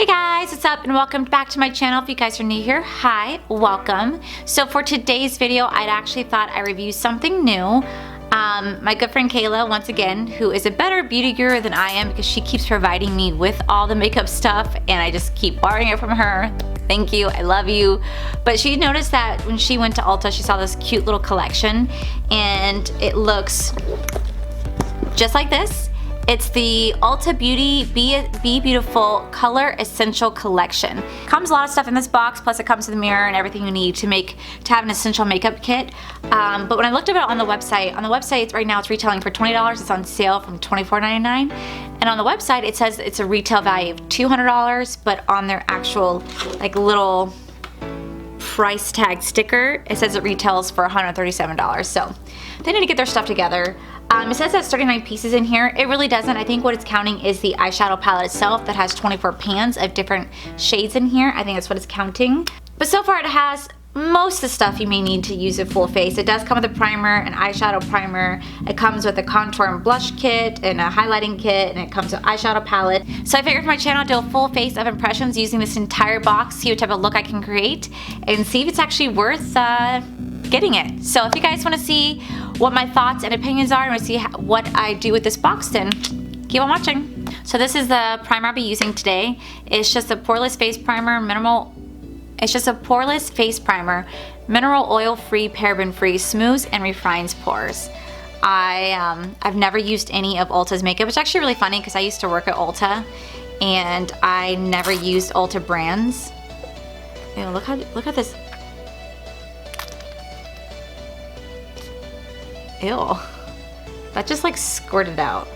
Hey guys, what's up and welcome back to my channel. If you guys are new here, hi, welcome. So for today's video, I'd actually thought I'd review something new. My good friend Kayla, once again, who is a better beauty guru than I am because she keeps providing me with all the makeup stuff and I just keep borrowing it from her. Thank you, I love you. But she noticed that when she went to Ulta, she saw this cute little collection and it looks just like this. It's the Ulta Beauty Be Beautiful Color Essential Collection. Comes a lot of stuff in this box, plus it comes with a mirror and everything you need to have an essential makeup kit. But when I looked at it on the website right now it's retailing for $20. It's on sale from $24.99. And on the website it says it's a retail value of $200, but on their actual like little price tag sticker, it says it retails for $137. So they need to get their stuff together. It says there's 39 pieces in here. It really doesn't. I think what it's counting is the eyeshadow palette itself that has 24 pans of different shades in here. I think that's what it's counting. But so far it has most of the stuff you may need to use a full face. It does come with a primer, an eyeshadow primer. It comes with a contour and blush kit and a highlighting kit, and it comes with eyeshadow palette. So I figured for my channel, do a full face of impressions using this entire box, see what type of look I can create, and see if it's actually worth getting it. So if you guys want to see what my thoughts and opinions are and want to see what I do with this box, then keep on watching. So this is the primer I'll be using today. It's just a poreless face primer, mineral oil free, paraben free, smooths and refines pores. I've never used any of Ulta's makeup. It's actually really funny because I used to work at Ulta and I never used Ulta brands. Ew, look at this. Ew, that just like squirted out.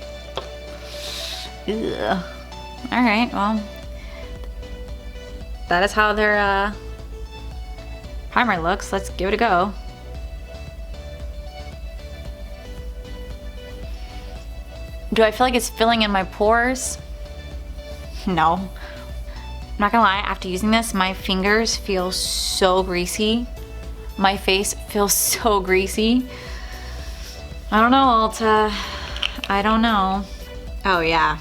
Ugh. All right, well, that is how their primer looks. Let's give it a go. Do I feel like it's filling in my pores? No. I'm not gonna lie, after using this, my fingers feel so greasy. My face feels so greasy. I don't know, Ulta. I don't know. Oh yeah.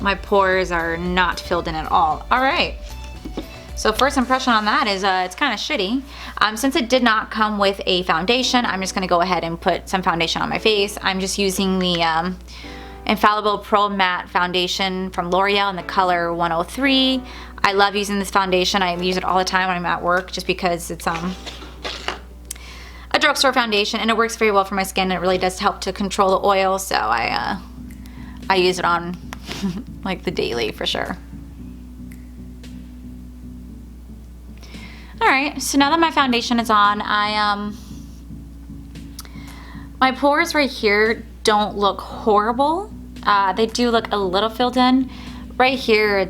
My pores are not filled in at all. All right. So first impression on that is it's kind of shitty. Since it did not come with a foundation, I'm just gonna go ahead and put some foundation on my face. I'm just using the Infallible Pro Matte Foundation from L'Oreal in the color 103. I love using this foundation. I use it all the time when I'm at work just because it's a drugstore foundation and it works very well for my skin. It really does help to control the oil, so I use it on like the daily for sure. Alright, so now that my foundation is on, my pores right here don't look horrible. They do look a little filled in. Right here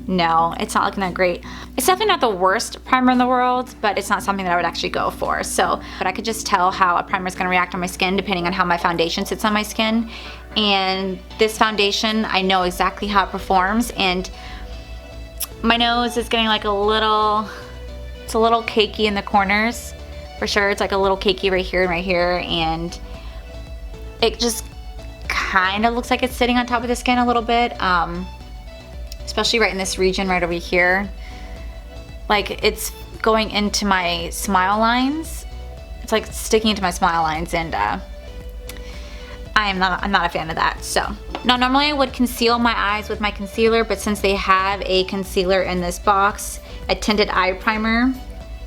no, it's not looking that great. It's definitely not the worst primer in the world, but it's not something that I would actually go for. But I could just tell how a primer is going to react on my skin depending on how my foundation sits on my skin. And this foundation, I know exactly how it performs. And my nose is getting like it's a little cakey in the corners. For sure, it's like a little cakey right here and right here. And it just kind of looks like it's sitting on top of the skin a little bit. Especially right in this region right over here. Like it's going into my smile lines. It's like sticking into my smile lines, and I'm not a fan of that. So now normally I would conceal my eyes with my concealer, but since they have a concealer in this box, a tinted eye primer,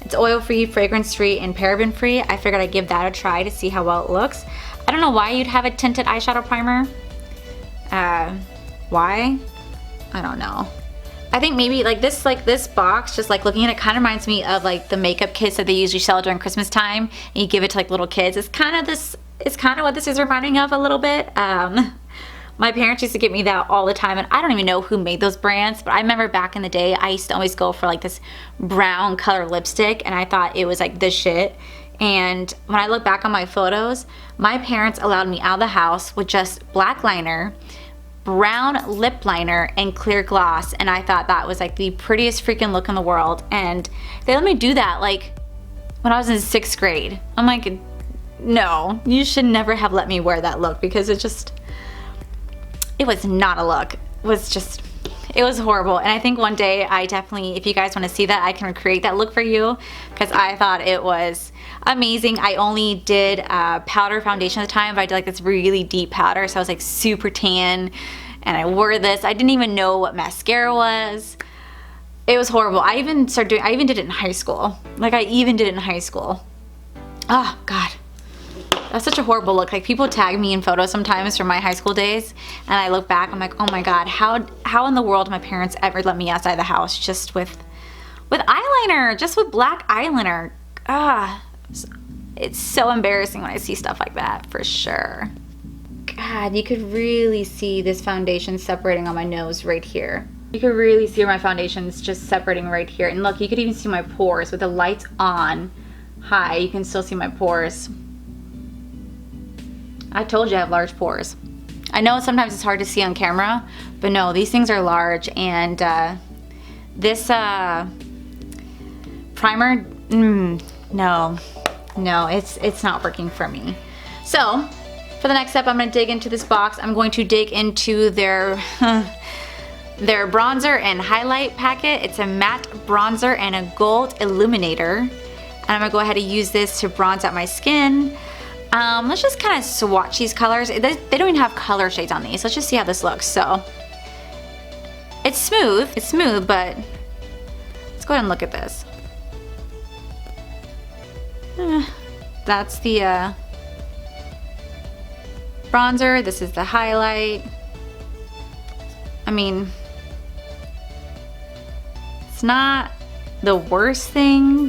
it's oil free, fragrance free, and paraben free, I figured I'd give that a try to see how well it looks. I don't know why you'd have a tinted eyeshadow primer. Why? I don't know. I think maybe like this box, just like looking at it, kind of reminds me of like the makeup kits that they usually sell during Christmas time and you give it to like little kids. It's kind of what this is reminding of a little bit. My parents used to get me that all the time, and I don't even know who made those brands, but I remember back in the day I used to always go for like this brown color lipstick and I thought it was like the shit. And when I look back on my photos, my parents allowed me out of the house with just black liner, brown lip liner, and clear gloss, and I thought that was like the prettiest freaking look in the world. And they let me do that like when I was in 6th grade. I'm like, no, you should never have let me wear that look because it just, it was not a look. It was just, it was horrible. And I think one day I definitely, if you guys want to see that, I can recreate that look for you, because I thought it was amazing. I only did powder foundation at the time, but I did like this really deep powder, so I was like super tan, and I wore this. I didn't even know what mascara was. It was horrible. I even did it in high school. Like, I even did it in high school. Oh God. That's such a horrible look. Like, people tag me in photos sometimes from my high school days, and I look back, I'm like, oh my God, how in the world my parents ever let me outside the house just with eyeliner, just with black eyeliner. It's so embarrassing when I see stuff like that, for sure. God, you could really see this foundation separating on my nose right here. You could really see where my foundation's just separating right here. And look, you could even see my pores with the lights on high. You can still see my pores. I told you I have large pores. I know sometimes it's hard to see on camera, but no, these things are large. And this primer, no, it's not working for me. So for the next step, I'm gonna dig into this box. I'm going to dig into their their bronzer and highlight packet. It's a matte bronzer and a gold illuminator. And I'm gonna go ahead and use this to bronze out my skin. Let's just kind of swatch these colors. They don't even have color shades on these. Let's just see how this looks. So it's smooth, but let's go ahead and look at this. That's the bronzer. This is the highlight. I mean, it's not the worst thing.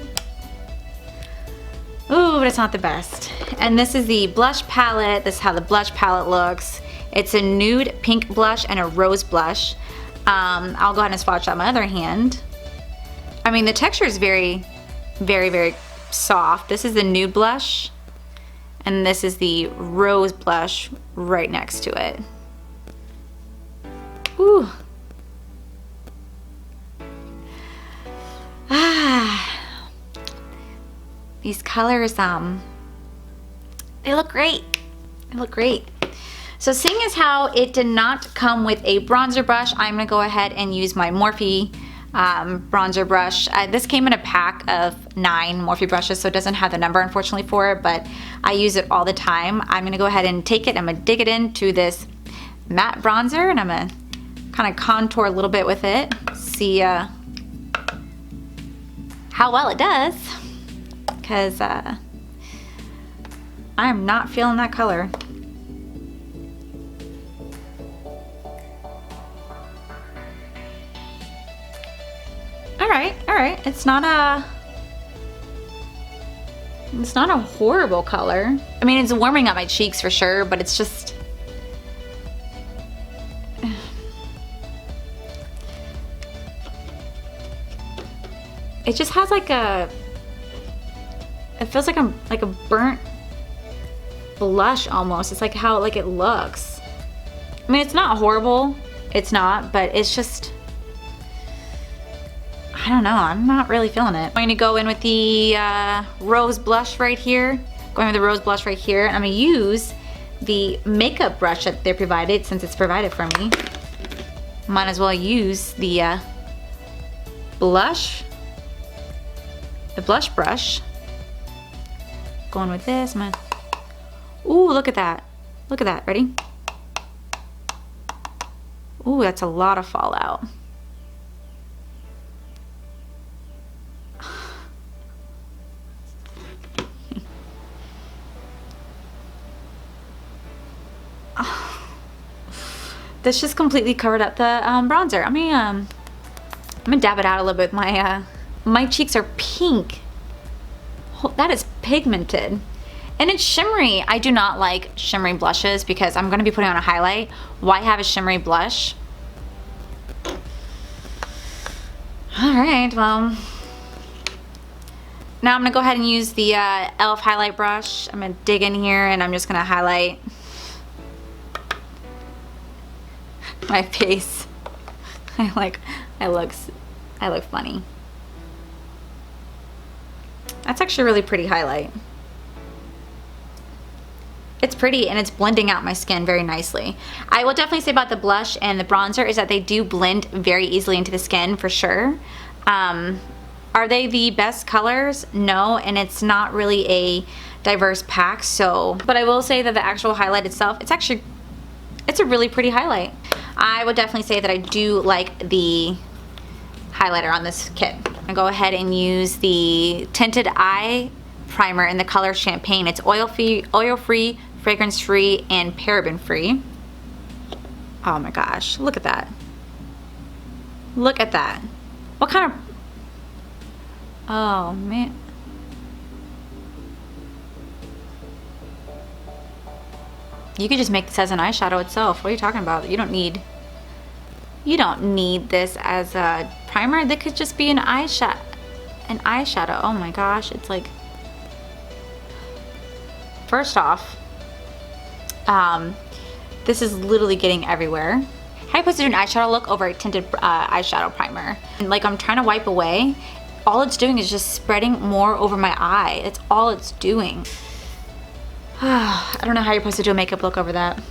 Ooh, but it's not the best. And this is the blush palette. This is how the blush palette looks. It's a nude pink blush and a rose blush. I'll go ahead and swatch out my other hand. I mean, the texture is very, very, very soft. This is the nude blush, and this is the rose blush right next to it. Ooh. These colors, they look great. They look great. So seeing as how it did not come with a bronzer brush, I'm gonna go ahead and use my Morphe bronzer brush. This came in a pack of 9 Morphe brushes, so it doesn't have the number unfortunately for it, but I use it all the time. I'm gonna go ahead and take it, I'm gonna dig it into this matte bronzer, and I'm gonna kind of contour a little bit with it, see how well it does, because I am not feeling that color. All right, it's not a horrible color. I mean, it's warming up my cheeks for sure, but it's just, it just has like a, it feels like a burnt blush almost. It's like how like it looks. I mean, it's not horrible, it's not, but it's just, I don't know, I'm not really feeling it. I'm going to go in with the rose blush right here. Going with the rose blush right here. I'm going to use the makeup brush that they provided, since it's provided for me. Might as well use the blush brush. Going with this, I'm gonna, ooh, look at that. Look at that, ready? Ooh, that's a lot of fallout. This just completely covered up the bronzer. I'm gonna dab it out a little bit. My cheeks are pink. Oh, that is pigmented. And it's shimmery. I do not like shimmery blushes because I'm gonna be putting on a highlight. Why have a shimmery blush? All right, well. Now I'm gonna go ahead and use the e.l.f. highlight brush. I'm gonna dig in here and I'm just gonna highlight my face. I look funny. That's actually a really pretty highlight. It's pretty and it's blending out my skin very nicely. I will definitely say about the blush and the bronzer is that they do blend very easily into the skin for sure. Are they the best colors? No, and it's not really a diverse pack, so, but I will say that the actual highlight itself, it's a really pretty highlight. I would definitely say that I do like the highlighter on this kit. I'm gonna go ahead and use the Tinted Eye Primer in the color Champagne. It's oil-free, fragrance-free, and paraben-free. Oh my gosh, look at that. Look at that. What kind of... Oh man. You could just make this as an eyeshadow itself. What are you talking about? You don't need this as a primer. That could just be an eyeshadow. Oh my gosh, it's like, first off, this is literally getting everywhere. How are you supposed to do an eyeshadow look over a tinted eyeshadow primer? And like I'm trying to wipe away, all it's doing is just spreading more over my eye. That's all it's doing. I don't know how you're supposed to do a makeup look over that.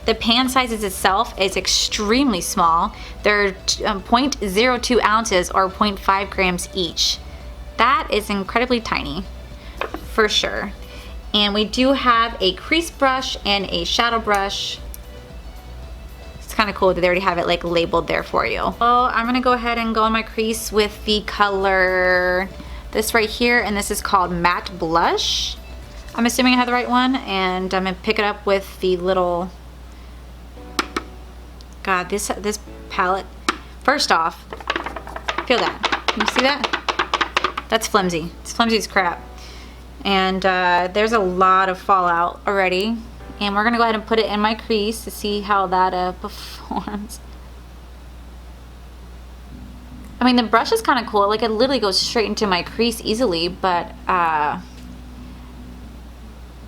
The pan sizes itself is extremely small. They're 0.02 ounces or 0.5 grams each. That is incredibly tiny, for sure. And we do have a crease brush and a shadow brush. It's kind of cool that they already have it like labeled there for you. Well, I'm gonna go ahead and go on my crease with the color, this right here, and this is called Matte Blush. I'm assuming I have the right one, and I'm gonna pick it up with the little, God, this palette. First off, feel that. Can you see that? That's flimsy. It's flimsy as crap. And there's a lot of fallout already. And we're gonna go ahead and put it in my crease to see how that performs. I mean, the brush is kind of cool. Like, it literally goes straight into my crease easily, but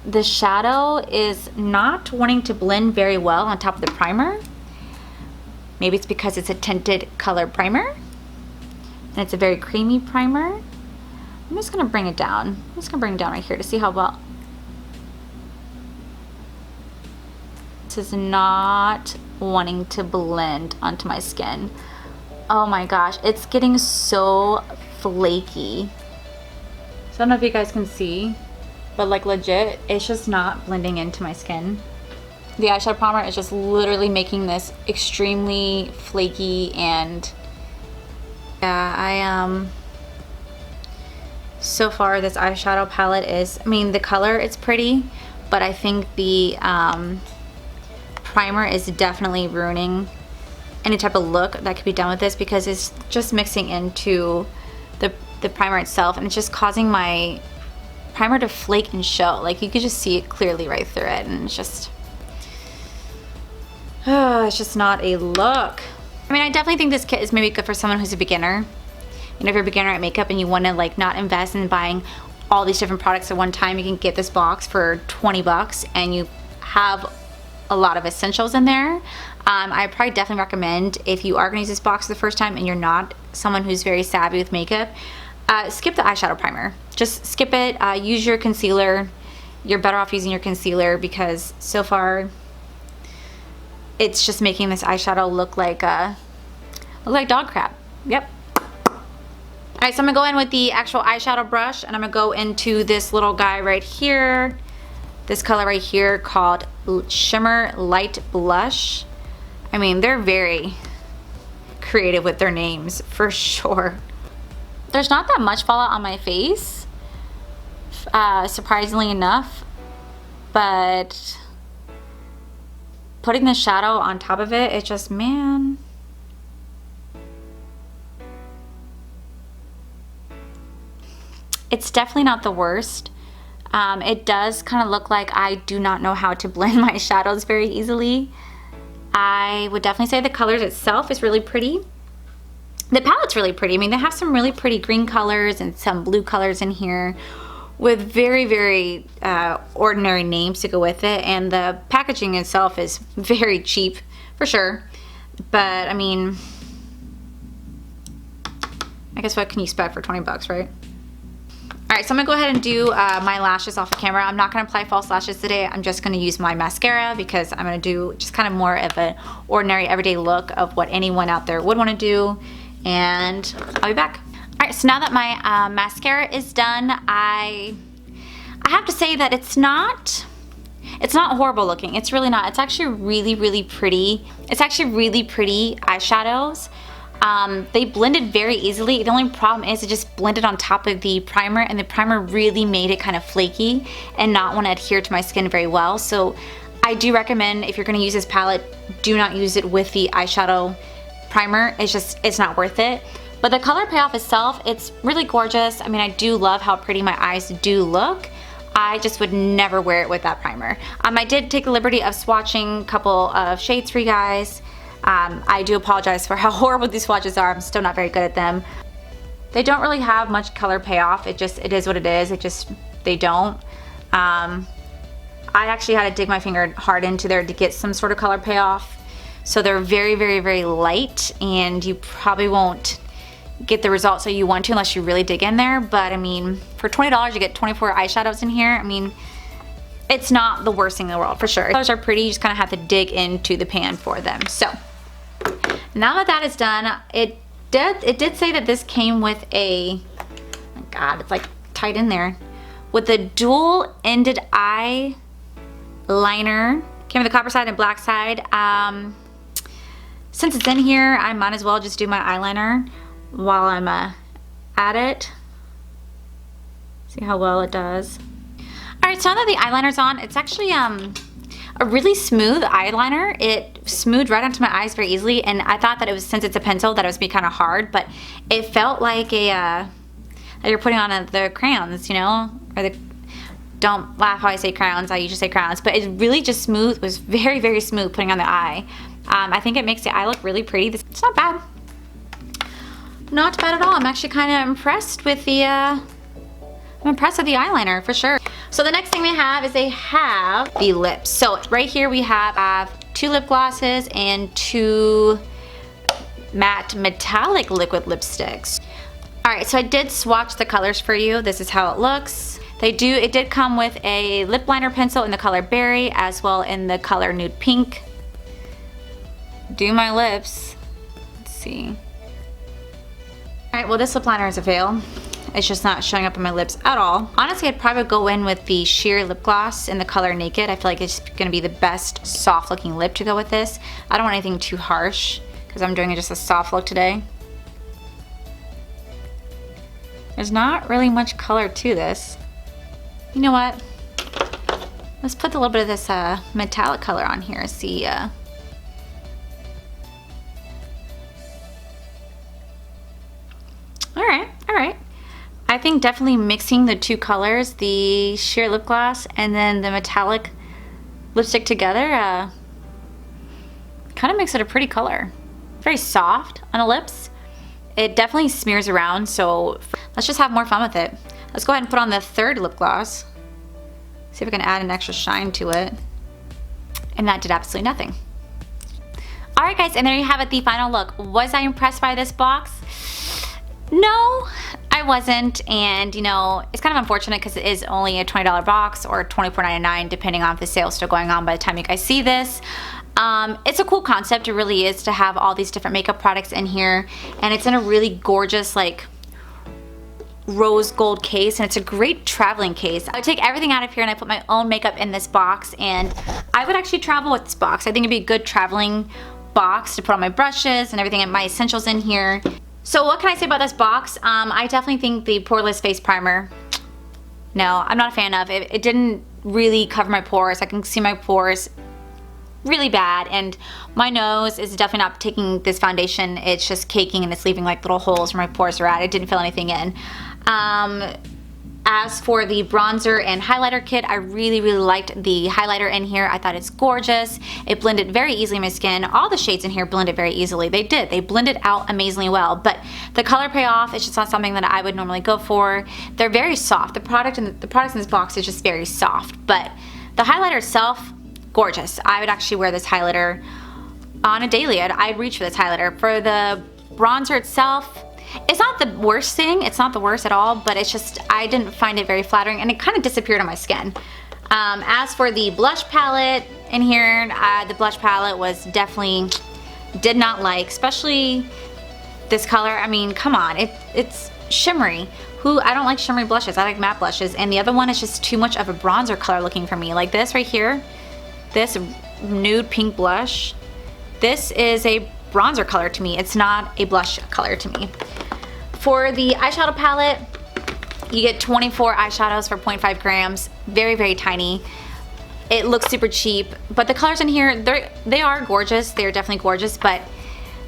the shadow is not wanting to blend very well on top of the primer. Maybe it's because it's a tinted color primer and it's a very creamy primer. I'm just gonna bring it down. I'm just gonna bring it down right here to see how well. This is not wanting to blend onto my skin. Oh my gosh, it's getting so flaky. So I don't know if you guys can see, but like legit, it's just not blending into my skin. The eyeshadow primer is just literally making this extremely flaky, and yeah, so far this eyeshadow palette is, I mean, the color is pretty, but I think the primer is definitely ruining any type of look that could be done with this, because it's just mixing into the primer itself, and it's just causing my primer to flake and show. Like, you could just see it clearly right through it, and it's just not a look. I mean, I definitely think this kit is maybe good for someone who's a beginner. You know, if you're a beginner at makeup and you want to like not invest in buying all these different products at one time, you can get this box for 20 bucks and you have a lot of essentials in there. I probably definitely recommend, if you are going to use this box for the first time and you're not someone who's very savvy with makeup, skip the eyeshadow primer. Just skip it. Use your concealer. You're better off using your concealer, because so far it's just making this eyeshadow look like dog crap. Yep. Alright, so I'm going to go in with the actual eyeshadow brush, and I'm going to go into this little guy right here. This color right here called Shimmer Light Blush. I mean, they're very creative with their names, for sure. There's not that much fallout on my face, surprisingly enough, but putting the shadow on top of it, it's just, man. It's definitely not the worst. It does kind of look like I do not know how to blend my shadows very easily. I would definitely say the colors itself is really pretty. The palette's really pretty. I mean, they have some really pretty green colors and some blue colors in here with very, very ordinary names to go with it. And the packaging itself is very cheap, for sure. But, I mean, I guess what can you expect for 20 bucks, right? Alright, so I'm going to go ahead and do my lashes off the camera. I'm not going to apply false lashes today. I'm just going to use my mascara because I'm going to do just kind of more of an ordinary everyday look of what anyone out there would want to do. And I'll be back. Alright, so now that my mascara is done, I have to say that it's not horrible looking. It's really not. It's actually really pretty. It's actually really pretty eyeshadows. They blended very easily. The only problem is it just blended on top of the primer, and the primer really made it kind of flaky and not want to adhere to my skin very well. So I do recommend, if you're going to use this palette, do not use it with the eyeshadow primer. It's not worth it. But the color payoff itself, it's really gorgeous. I mean, I do love how pretty my eyes do look. I just would never wear it with that primer. I did take the liberty of swatching a couple of shades for you guys. I do apologize for how horrible these swatches are. I'm still not very good at them. They don't really have much color payoff. It is what it is. They don't. I actually had to dig my finger hard into there to get some sort of color payoff. So they're very light, and you probably won't get the results that you want to unless you really dig in there. But I mean, for $20 you get 24 eyeshadows in here. I mean, it's not the worst thing in the world, for sure. Colors are pretty. You just kind of have to dig into the pan for them. So now that is done, it did say that this came with a, oh God, it's like tight in there, with a dual-ended eye liner. Came with the copper side and black side. Since it's in here, I might as well just do my eyeliner while I'm at it. See how well it does. Alright, so now that the eyeliner's on, it's actually a really smooth eyeliner. It smoothed right onto my eyes very easily, and I thought that it was, since it's a pencil, that it was be kind of hard, but it felt like that you're putting on the crayons, you know, or the, don't laugh how I say crayons, I usually say crayons, but it really just smooth, was very smooth putting on the eye. I think it makes the eye look really pretty. It's not bad. Not bad at all. I'm actually kind of impressed with the, I'm impressed with the eyeliner, for sure. So the next thing they have is they have the lips. So right here we have 2 lip glosses and 2 matte metallic liquid lipsticks. Alright, so I did swatch the colors for you. This is how it looks. It did come with a lip liner pencil in the color berry, as well in the color nude pink. Do my lips. Let's see. Alright, well, this lip liner is a fail. It's just not showing up on my lips at all. Honestly, I'd probably go in with the sheer lip gloss in the color Naked. I feel like it's gonna be the best soft looking lip to go with this. I don't want anything too harsh because I'm doing just a soft look today. There's not really much color to this. You know what? Let's put a little bit of this metallic color on here. See, Alright. I think definitely mixing the 2 colors, the sheer lip gloss and then the metallic lipstick together, kind of makes it a pretty color. Very soft on the lips. It definitely smears around, so let's just have more fun with it. Let's go ahead and put on the 3rd lip gloss. See if I can add an extra shine to it. And that did absolutely nothing. Alright guys, and there you have it, the final look. Was I impressed by this box? No, I wasn't, and you know, it's kind of unfortunate because it is only a $20 box or $24.99 depending on if the sale's still going on by the time you guys see this. It's a cool concept, it really is, to have all these different makeup products in here, and it's in a really gorgeous like rose gold case, and it's a great traveling case. I would take everything out of here and I put my own makeup in this box, and I would actually travel with this box. I think it'd be a good traveling box to put on my brushes and everything and my essentials in here. So what can I say about this box? I definitely think the Poreless Face Primer, no, I'm not a fan of it. It didn't really cover my pores. I can see my pores really bad, and my nose is definitely not taking this foundation. It's just caking and it's leaving like little holes where my pores are at. It didn't fill anything in. As for the bronzer and highlighter kit, I really liked the highlighter in here. I thought it's gorgeous. It blended very easily in my skin. All the shades in here blended very easily. They did. They blended out amazingly well, but the color payoff is just not something that I would normally go for. They're very soft. The products in this box is just very soft, but the highlighter itself, gorgeous. I would actually wear this highlighter on a daily. I'd reach for this highlighter. For the bronzer itself, It's not the worst thing, it's not the worst at all, but it's just, I didn't find it very flattering and it kind of disappeared on my skin. As for the blush palette in here, the blush palette was definitely, did not like, especially this color. I mean, come on, it's shimmery. I don't like shimmery blushes, I like matte blushes, and the other one is just too much of a bronzer color looking for me. Like this right here, this nude pink blush, this is a bronzer color to me. It's not a blush color to me. For the eyeshadow palette, you get 24 eyeshadows for 0.5 grams. Very, very tiny. It looks super cheap, but the colors in here, they are gorgeous. They're definitely gorgeous, but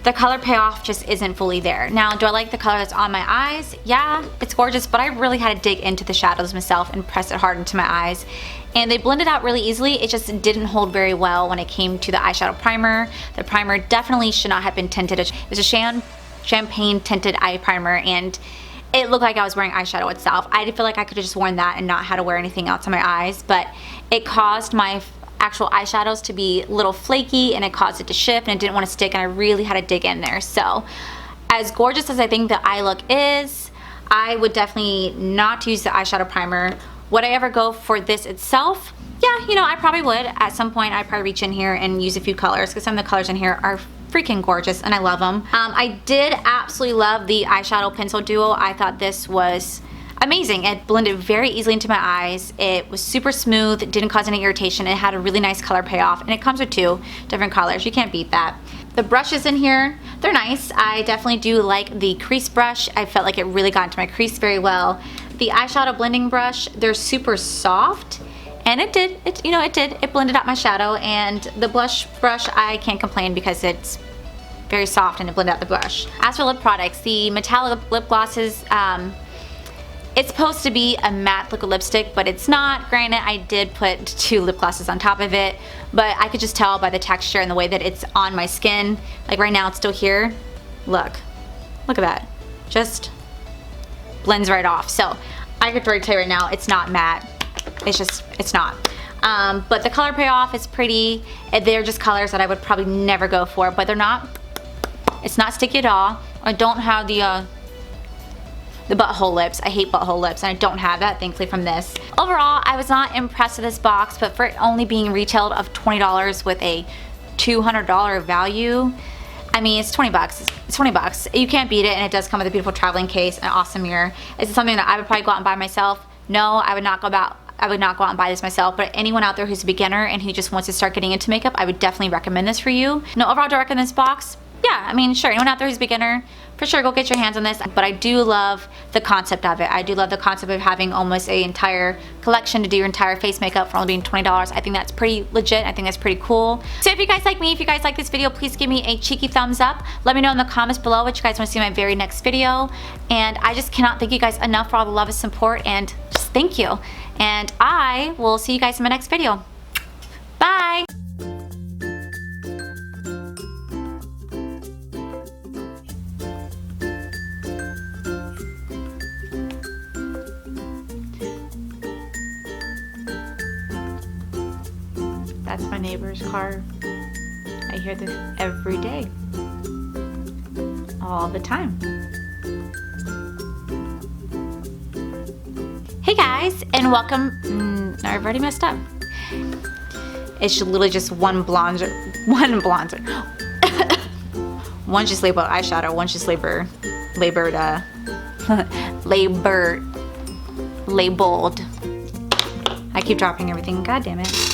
the color payoff just isn't fully there. Now, do I like the color that's on my eyes? Yeah, it's gorgeous, but I really had to dig into the shadows myself and press it hard into my eyes. And they blended out really easily. It just didn't hold very well when it came to the eyeshadow primer. The primer definitely should not have been tinted. It was a champagne tinted eye primer, and it looked like I was wearing eyeshadow itself. I did feel like I could have just worn that and not had to wear anything else on my eyes, but it caused my actual eyeshadows to be a little flaky, and it caused it to shift, and it didn't want to stick, and I really had to dig in there. So as gorgeous as I think the eye look is, I would definitely not use the eyeshadow primer. Would I ever go for this itself? Yeah, you know, I probably would. At some point, I'd probably reach in here and use a few colors, because some of the colors in here are freaking gorgeous and I love them. I did absolutely love the eyeshadow pencil duo. I thought this was amazing. It blended very easily into my eyes. It was super smooth, it didn't cause any irritation. It had a really nice color payoff, and it comes with 2 different colors. You can't beat that. The brushes in here, they're nice. I definitely do like the crease brush. I felt like it really got into my crease very well. The eyeshadow blending brush, they're super soft, and it blended out my shadow. And the blush brush, I can't complain because it's very soft and it blended out the blush. As for lip products, the metallic lip glosses, it's supposed to be a matte liquid lipstick, but it's not. Granted, I did put 2 lip glosses on top of it, but I could just tell by the texture and the way that it's on my skin. Like right now, it's still here. Look at that. Just blends right off. So I could already tell you right now, it's not matte. It's not. But the color payoff is pretty. They're just colors that I would probably never go for, but it's not sticky at all. I don't have the butthole lips. I hate butthole lips, and I don't have that, thankfully, from this. Overall, I was not impressed with this box, but for it only being retailed of $20 with a $200 value, I mean, it's 20 bucks. It's 20 bucks. You can't beat it, and it does come with a beautiful traveling case, an awesome mirror. Is it something that I would probably go out and buy myself? No, I would not go out and buy this myself, but anyone out there who's a beginner and who just wants to start getting into makeup, I would definitely recommend this for you. No, overall, do I recommend this box? Yeah, I mean, sure, anyone out there who's a beginner, for sure, go get your hands on this. But I do love the concept of it. I do love the concept of having almost an entire collection to do your entire face makeup for only being $20. I think that's pretty legit. I think that's pretty cool. So if you guys like me, if you guys like this video, please give me a cheeky thumbs up. Let me know in the comments below what you guys want to see in my very next video. And I just cannot thank you guys enough for all the love and support, and just thank you. And I will see you guys in my next video. Bye! That's my neighbor's car. I hear this every day. All the time. Hey guys, and welcome. I've already messed up. It's literally just one bronzer. One's just labeled eyeshadow, one's just labeled I keep dropping everything, god damn it.